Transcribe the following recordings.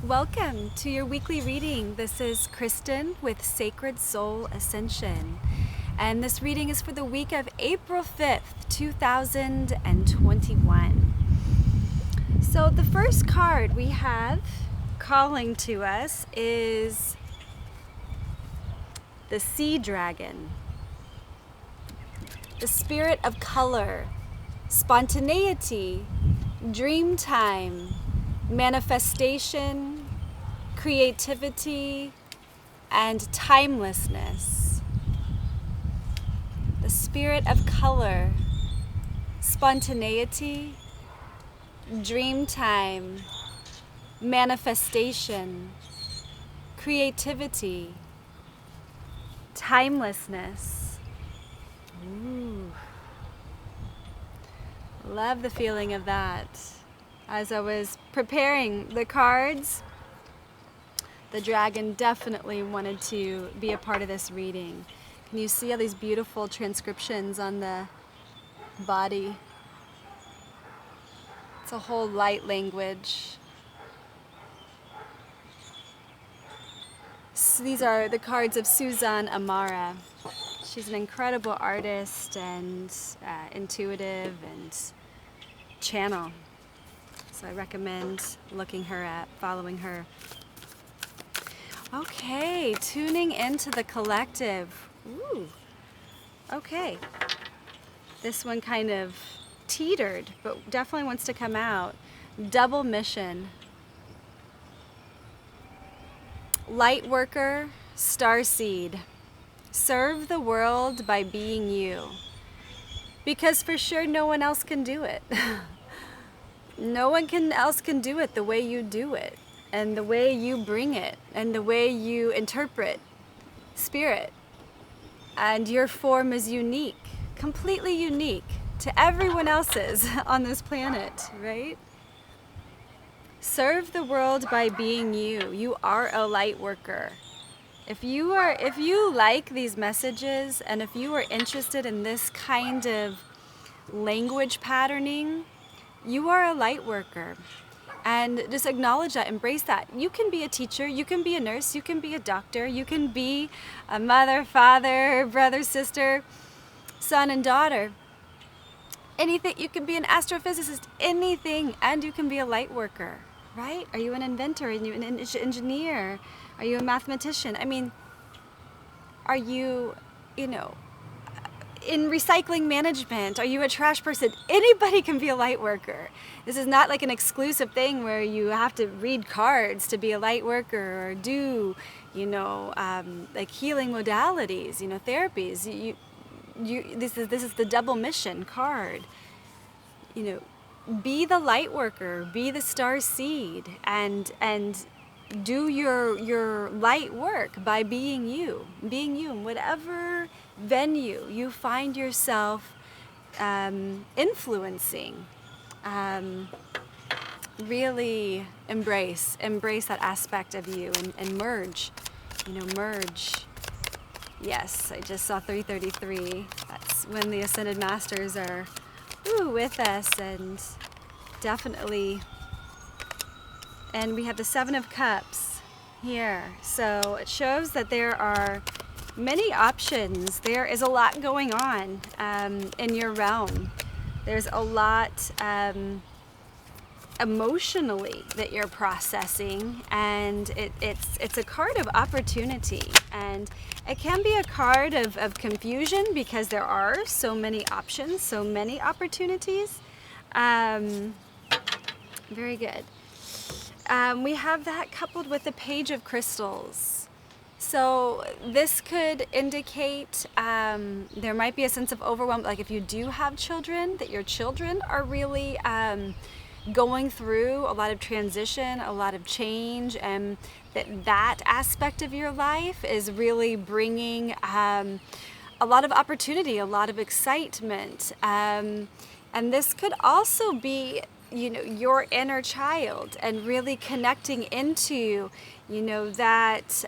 Welcome to your weekly reading. This is Kristen with Sacred Soul Ascension. And this reading is for the week of April 5th, 2021. So the first card we have calling to us is the Sea Dragon. The spirit of color, spontaneity, dream time, manifestation, creativity, and timelessness. The spirit of color, spontaneity, dream time, manifestation, creativity, timelessness. Ooh. Love the feeling of that. As I was preparing the cards, the dragon definitely wanted to be a part of this reading. Can you see all these beautiful transcriptions on the body? It's a whole light language. So these are the cards of Suzanne Amara. She's an incredible artist and intuitive and channel. So I recommend looking her up, following her. Okay, tuning into the collective. Ooh, okay. This one kind of teetered, but definitely wants to come out. Double mission. Light worker, starseed. Serve the world by being you. Because for sure no one else can do it. No one else can do it the way you do it, and the way you bring it, and the way you interpret spirit. And your form is unique, completely unique to everyone else's on this planet, right? Serve the world by being you. You are a light worker. If you like these messages, and if you are interested in this kind of language patterning, you are a light worker. And just acknowledge that, embrace that. You can be a teacher, you can be a nurse, you can be a doctor, you can be a mother, father, brother, sister, son and daughter. Anything, you can be an astrophysicist, anything, and you can be a light worker, right? Are you an inventor? Are you an engineer? Are you a mathematician? I mean, are you, in recycling management? Are you a trash person? Anybody can be a light worker. This is not like an exclusive thing where you have to read cards to be a light worker or do, like healing modalities, therapies. This is the double mission card. Be the light worker, be the star seed, and do your light work by being you in whatever venue you find yourself influencing. Really embrace that aspect of you and merge. Yes, I just saw 333. That's when the Ascended Masters are with us, and definitely. And we have the Seven of Cups here. So it shows that there are many options. There is a lot going on in your realm. There's a lot emotionally that you're processing, and it's a card of opportunity. And it can be a card of confusion because there are so many options, so many opportunities. Very good. We have that coupled with the Page of Crystals. So this could indicate there might be a sense of overwhelm, like if you do have children, that your children are really going through a lot of transition, a lot of change, and that aspect of your life is really bringing a lot of opportunity, a lot of excitement. And this could also be your inner child, and really connecting into, that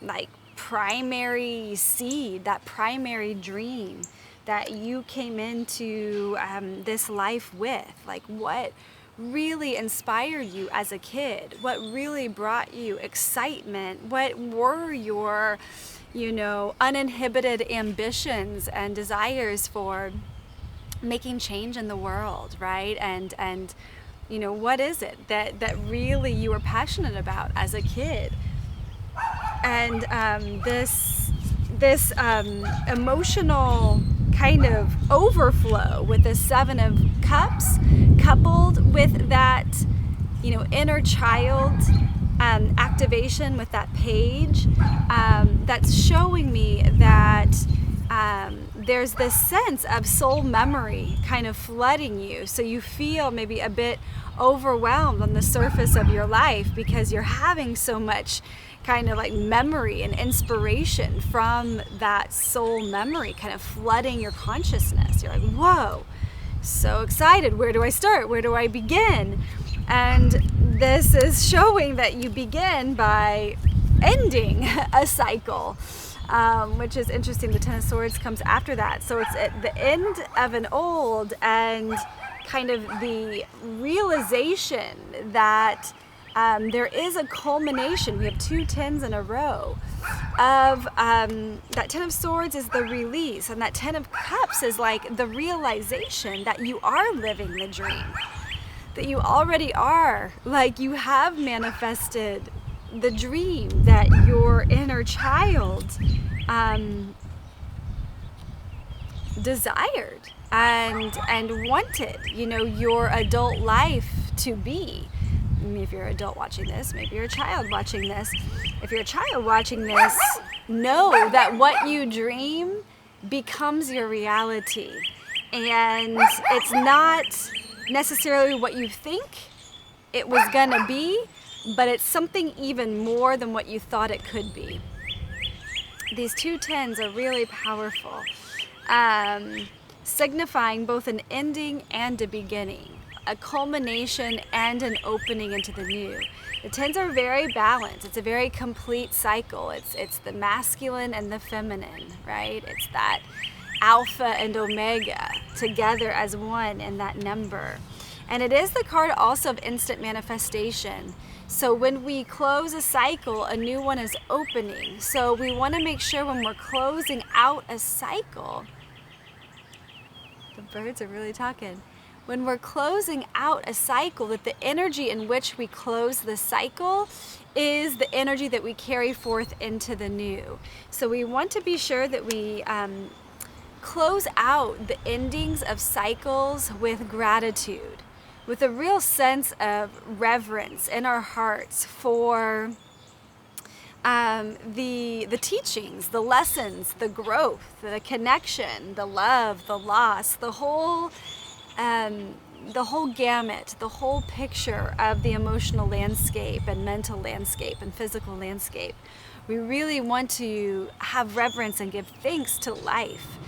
like primary seed, that primary dream that you came into this life with. Like what really inspired you as a kid? What really brought you excitement? What were your, uninhibited ambitions and desires for making change in the world, right? And what is it that really you were passionate about as a kid? And this emotional kind of overflow with the Seven of Cups, coupled with that, inner child activation with that page, that's showing me that there's this sense of soul memory kind of flooding you. So you feel maybe a bit overwhelmed on the surface of your life because you're having so much kind of like memory and inspiration from that soul memory kind of flooding your consciousness. You're like, whoa, so excited. Where do I start? Where do I begin? And this is showing that you begin by ending a cycle, which is interesting. The Ten of Swords comes after that. So it's at the end of an old and kind of the realization that there is a culmination. We have 2 tens in a row of that Ten of Swords is the release, and that Ten of Cups is like the realization that you are living the dream, that you already are, like you have manifested the dream that your inner child desired and wanted, your adult life to be. I mean, if you're an adult watching this, maybe you're a child watching this. If you're a child watching this, know that what you dream becomes your reality. And it's not necessarily what you think it was gonna be, but it's something even more than what you thought it could be. These 2 tens are really powerful, signifying both an ending and a beginning, a culmination and an opening into the new. The tens are very balanced. It's a very complete cycle. It's the masculine and the feminine, right? It's that alpha and omega together as one in that number. And it is the card also of instant manifestation. So when we close a cycle, a new one is opening. So we want to make sure when we're closing out a cycle, the birds are really talking. When we're closing out a cycle, that the energy in which we close the cycle is the energy that we carry forth into the new. So we want to be sure that we close out the endings of cycles with gratitude, with a real sense of reverence in our hearts for the teachings, the lessons, the growth, the connection, the love, the loss, the whole gamut, the whole picture of the emotional landscape and mental landscape and physical landscape. We really want to have reverence and give thanks to life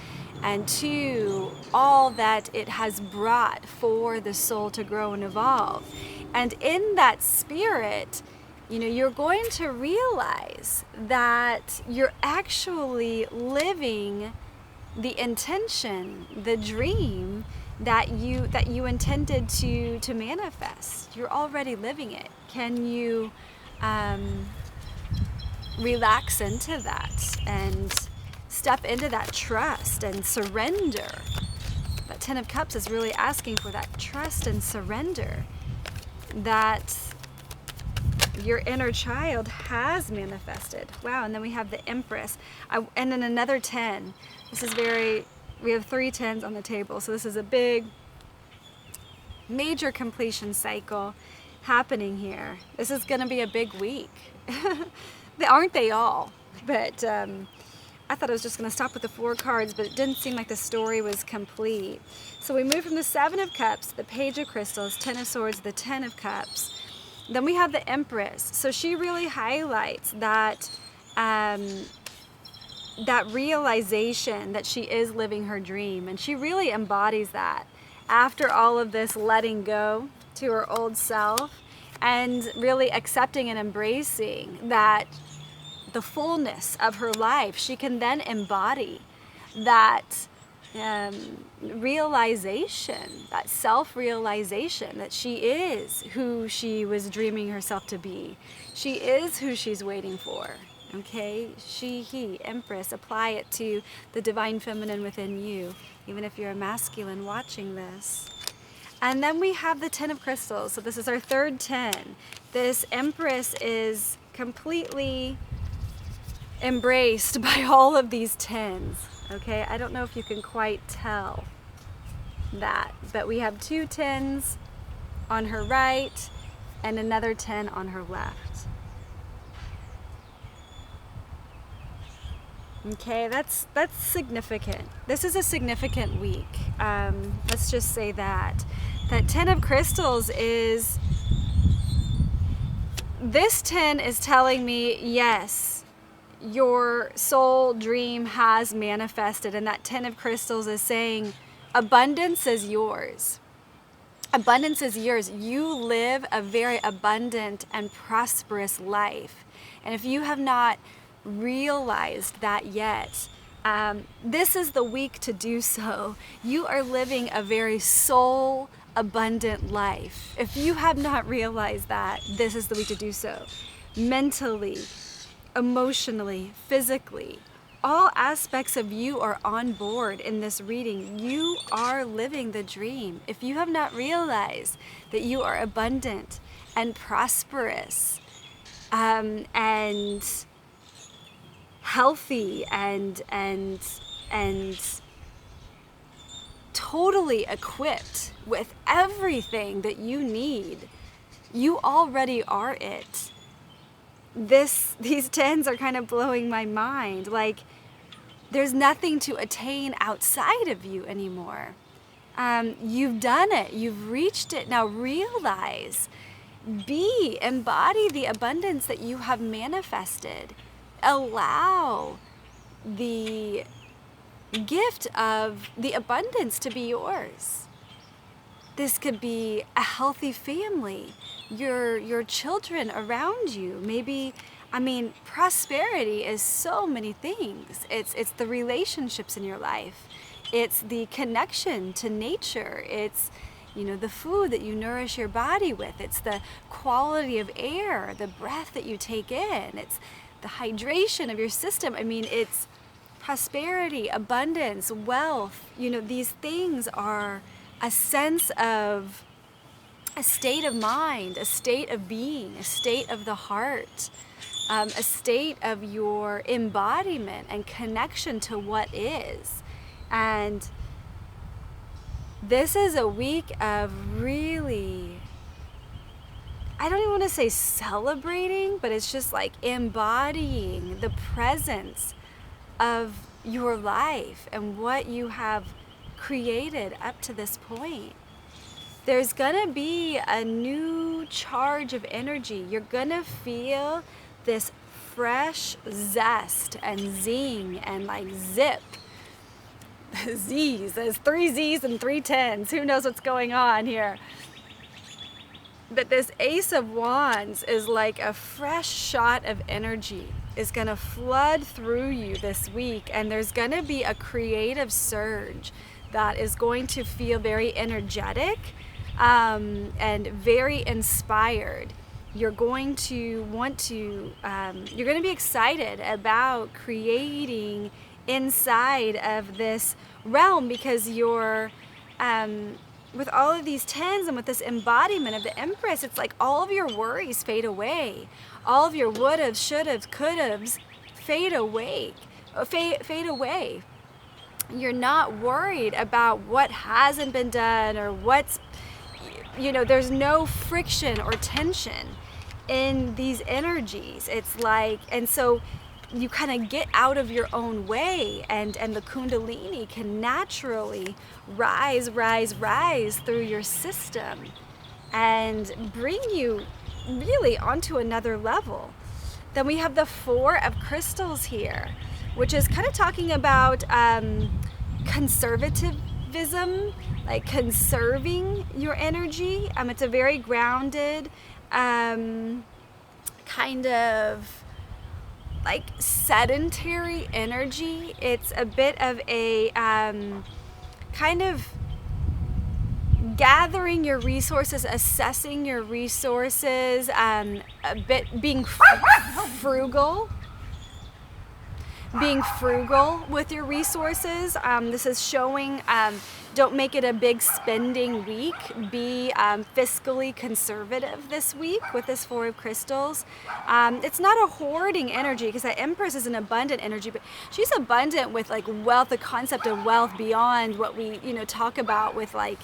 and to all that it has brought for the soul to grow and evolve. And in that spirit, you're going to realize that you're actually living the intention, the dream that you intended to manifest. You're already living it. Can you relax into that and step into that trust and surrender? That Ten of Cups is really asking for that trust and surrender that your inner child has manifested. Wow, and then we have the Empress. And then another 10. This is we have 3 tens on the table, so this is a big, major completion cycle happening here. This is going to be a big week. Aren't they all? But I thought I was just going to stop with the 4 cards, but it didn't seem like the story was complete. So we move from the 7 of Cups, the Page of Crystals, 10 of Swords, the 10 of Cups. Then we have the Empress. So she really highlights that that realization that she is living her dream, and she really embodies that after all of this letting go to her old self and really accepting and embracing that the fullness of her life. She can then embody that realization, that self-realization that she is who she was dreaming herself to be. She is who she's waiting for. Okay? She, he, Empress, apply it to the divine feminine within you, even if you're a masculine watching this. And then we have the 10 of crystals. So this is our third 10. This Empress is completely embraced by all of these 10s. Okay, I don't know if you can quite tell that, but we have 2 10s on her right and another 10 on her left. Okay, that's significant. This is a significant week. Let's just say that. That 10 of crystals is, this 10 is telling me, yes, your soul dream has manifested, and that 10 of crystals is saying abundance is yours. Abundance is yours. You live a very abundant and prosperous life. And if you have not realized that yet, this is the week to do so. You are living a very soul abundant life. If you have not realized that, this is the week to do so. Mentally, emotionally, physically, all aspects of you are on board in this reading. You are living the dream. If you have not realized that you are abundant and prosperous, and healthy and totally equipped with everything that you need, you already are it. These 10s are kind of blowing my mind. Like, there's nothing to attain outside of you anymore. You've done it. You've reached it. Now realize, embody the abundance that you have manifested. Allow the gift of the abundance to be yours. This could be a healthy family, your children around you. Maybe, prosperity is so many things. It's the relationships in your life. It's the connection to nature. It's, the food that you nourish your body with. It's the quality of air, the breath that you take in. It's the hydration of your system. It's prosperity, abundance, wealth. These things are a sense of a state of mind, a state of being, a state of the heart, a state of your embodiment and connection to what is. And this is a week of really, I don't even want to say celebrating, but it's just like embodying the presence of your life and what you have created up to this point. There's gonna be a new charge of energy. You're gonna feel this fresh zest and zing and like zip. Z's, there's 3 Z's and 3 10s. Who knows what's going on here? But this Ace of Wands is like a fresh shot of energy is gonna flood through you this week, and there's gonna be a creative surge that is going to feel very energetic and very inspired. You're going to want to, you're going to be excited about creating inside of this realm, because you're, with all of these 10s and with this embodiment of the Empress, it's like all of your worries fade away. All of your would'ves, should'ves, could'ves fade away. Fade away. You're not worried about what hasn't been done or what's, there's no friction or tension in these energies. It's like, and so you kind of get out of your own way, and the Kundalini can naturally rise through your system and bring you really onto another level. Then we have the 4 of crystals here, which is kind of talking about conservatism, like conserving your energy. It's a very grounded, kind of like sedentary energy. It's a bit of a kind of gathering your resources, assessing your resources, a bit being frugal. Being frugal with your resources. This is showing, don't make it a big spending week. Be fiscally conservative this week with this Four of Crystals. It's not a hoarding energy, because the Empress is an abundant energy, but she's abundant with like wealth, the concept of wealth beyond what we talk about with like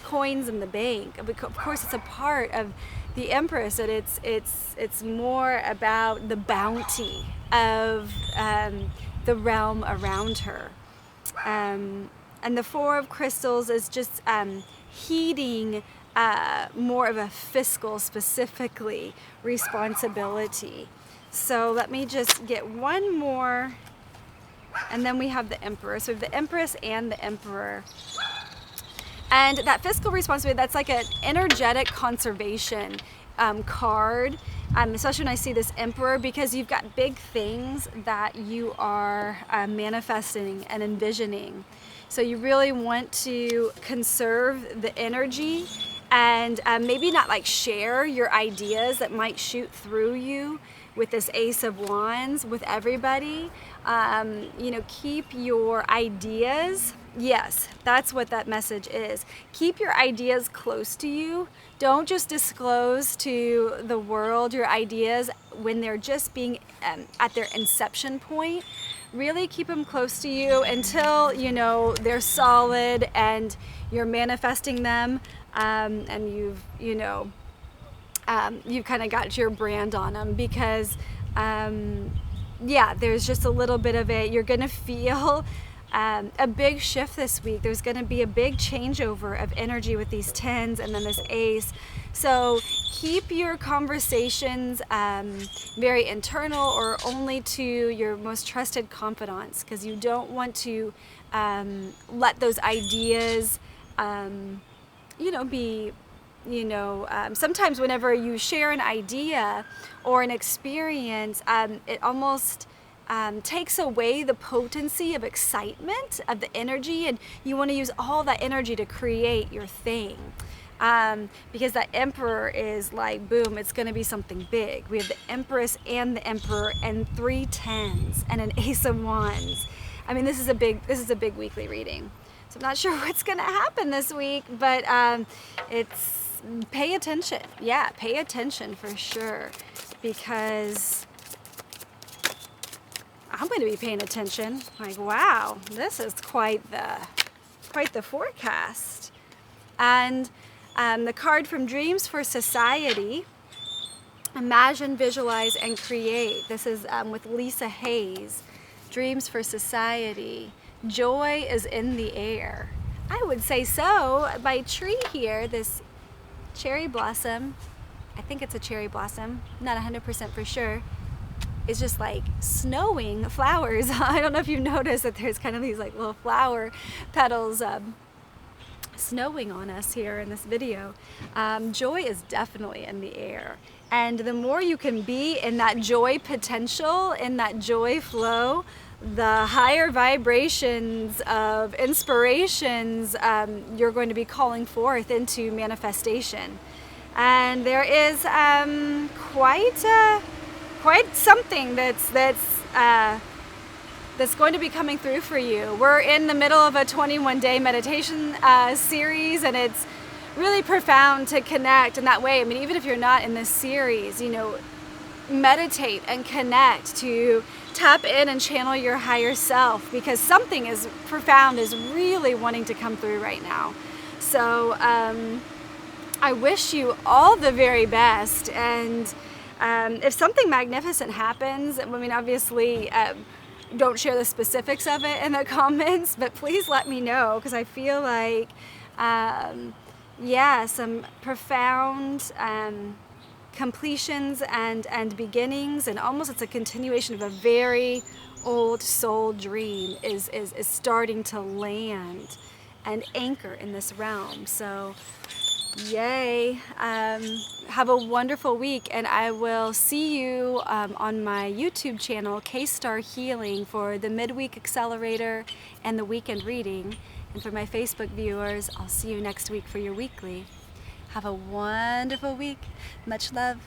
coins in the bank. Of course, it's a part of the Empress, and it's more about the bounty of the realm around her. And the Four of Crystals is just heeding more of a fiscal, specifically, responsibility. So let me just get one more, and then we have the Emperor. So we have the Empress and the Emperor. And that fiscal responsibility, that's like an energetic conservation card, especially when I see this Emperor, because you've got big things that you are manifesting and envisioning. So you really want to conserve the energy, and maybe not like share your ideas that might shoot through you with this Ace of Wands with everybody. Keep your ideas. Yes, that's what that message is. Keep your ideas close to you. Don't just disclose to the world your ideas when they're just being at their inception point. Really keep them close to you until they're solid and you're manifesting them, and you've kind of got your brand on them, because there's just a little bit of it. You're gonna feel a big shift this week. There's going to be a big changeover of energy with these tens and then this ace. So keep your conversations very internal, or only to your most trusted confidants, because you don't want to let those ideas be sometimes whenever you share an idea or an experience, it almost takes away the potency of excitement of the energy, and you want to use all that energy to create your thing, because that Emperor is like, boom, it's going to be something big. We have the Empress and the Emperor and 3 tens and an Ace of Wands. I mean, this is a big weekly reading, so I'm not sure what's going to happen this week, but it's pay attention. Yeah, pay attention for sure, because I'm going to be paying attention. Like, wow, this is quite the forecast. And the card from Dreams for Society, Imagine, Visualize, and Create. This is with Lisa Hayes. Dreams for Society. Joy is in the air. I would say so. My tree here, this cherry blossom, I think it's a cherry blossom, not 100% for sure, is just like snowing flowers. I don't know if you've noticed that there's kind of these like little flower petals snowing on us here in this video. Joy is definitely in the air. And the more you can be in that joy potential, in that joy flow, the higher vibrations of inspirations you're going to be calling forth into manifestation. And there is quite something that's going to be coming through for you. We're in the middle of a 21-day meditation series, and it's really profound to connect in that way. I mean, even if you're not in this series, meditate and connect to tap in and channel your higher self, because something is profound is really wanting to come through right now. So I wish you all the very best, and if something magnificent happens, I mean, obviously don't share the specifics of it in the comments, but please let me know, because I feel like some profound completions and beginnings, and almost it's a continuation of a very old soul dream is starting to land and anchor in this realm. So yay. Have a wonderful week, and I will see you on my YouTube channel, K-Star Healing, for the midweek accelerator and the weekend reading. And for my Facebook viewers, I'll see you next week for your weekly. Have a wonderful week. Much love.